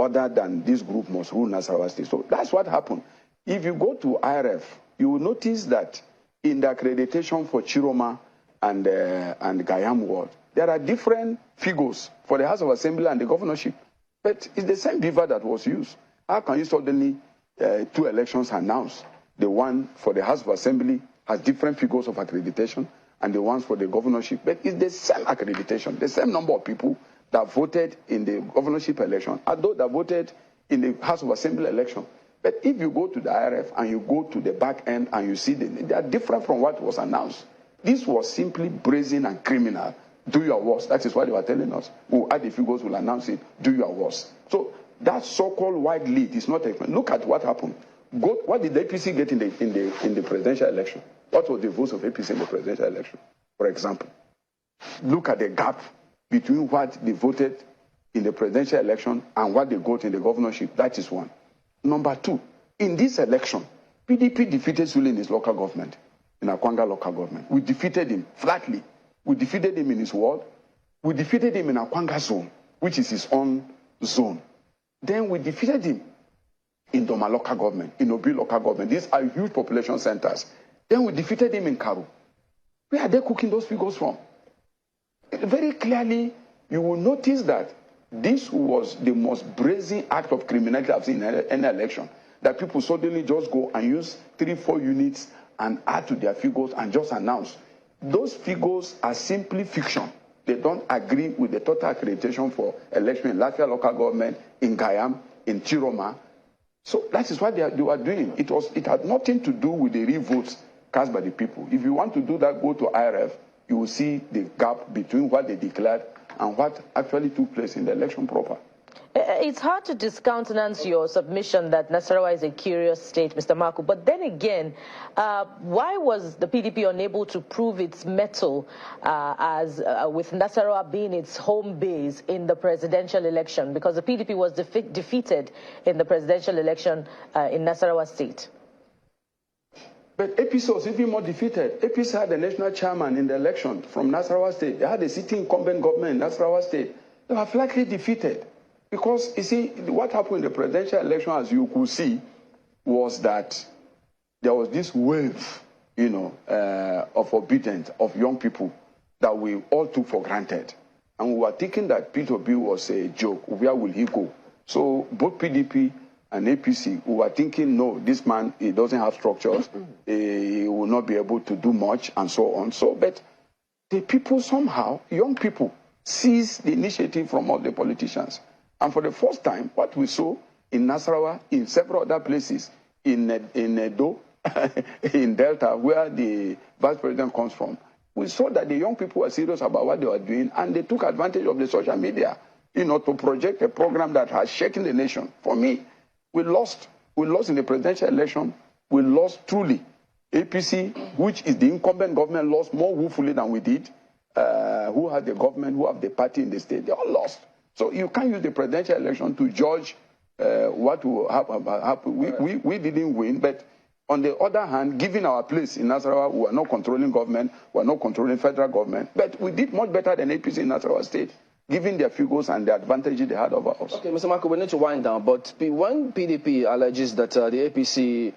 other than this group must rule Nasarawa State. So that's what happened. If you go to IRF, you will notice that in the accreditation for Chiroma and Gayam ward, there are different figures for the House of Assembly and the governorship. But it's the same beaver that was used. How can you suddenly, 2 elections announced? The one for the House of Assembly has different figures of accreditation, and the ones for the governorship. But it's the same accreditation, the same number of people that voted in the governorship election, and those that voted in the House of Assembly election. But if you go to the IRF and you go to the back end and you see they are different from what was announced. This was simply brazen and criminal. Do your worst. That is what they were telling us. We'll add the figures, we'll announce it. Do your worst. So that so-called wide lead is not a... Look at what happened. What did the APC get in the presidential election? What was the votes of APC in the presidential election, for example? Look at the gap between what they voted in the presidential election and what they got in the governorship. That is one. Number 2, in this election, PDP defeated Sule in his local government, in Akwanga local government. We defeated him flatly. We defeated him in his ward. We defeated him in Akwanga zone, which is his own zone. Then we defeated him in Doma local government, in Obi local government. These are huge population centers. Then we defeated him in Karu. Where are they cooking those figures from? Very clearly, you will notice that this was the most brazen act of criminality I've seen in any election. That people suddenly just go and use 3-4 units and add to their figures and just announce. Those figures are simply fiction. They don't agree with the total accreditation for election in Lafia local government, in Gayam, in Chiroma. So that is what they were doing. It had nothing to do with the real votes cast by the people. If you want to do that, go to IRF. You will see the gap between what they declared and what actually took place in the election proper. It's hard to discountenance your submission that Nasarawa is a curious state, Mr. Maku. But then again, why was the PDP unable to prove its mettle with Nasarawa being its home base in the presidential election? Because the PDP was defeated in the presidential election in Nasarawa State. But APC was even more defeated. APC had a national chairman in the election from Nasarawa State. They had a sitting incumbent government in Nasarawa State. They were flatly defeated. Because, you see, what happened in the presidential election, as you could see, was that there was this wave, of obedience of young people that we all took for granted. And we were thinking that Peter Obi was a joke. Where will he go? So both PDP and APC, we were thinking, no, this man, he doesn't have structures. He will not be able to do much, and so on. So, but the people somehow, young people, seized the initiative from all the politicians. And for the first time, what we saw in Nasarawa, in several other places, in Edo, in Delta, where the vice president comes from, we saw that the young people were serious about what they were doing, and they took advantage of the social media, to project a program that has shaken the nation. For me, we lost in the presidential election. We lost truly. APC, which is the incumbent government, lost more woefully than we did. Who had the government, who have the party in the state, they all lost. So you can't use the presidential election to judge what will happen. We didn't win, but on the other hand, given our place in Nasarawa, we are not controlling government, we are not controlling federal government, but we did much better than APC in Nasarawa State, given their figures and the advantages they had over us. Okay, Mr. Maku, we need to wind down, but when PDP alleges that the APC,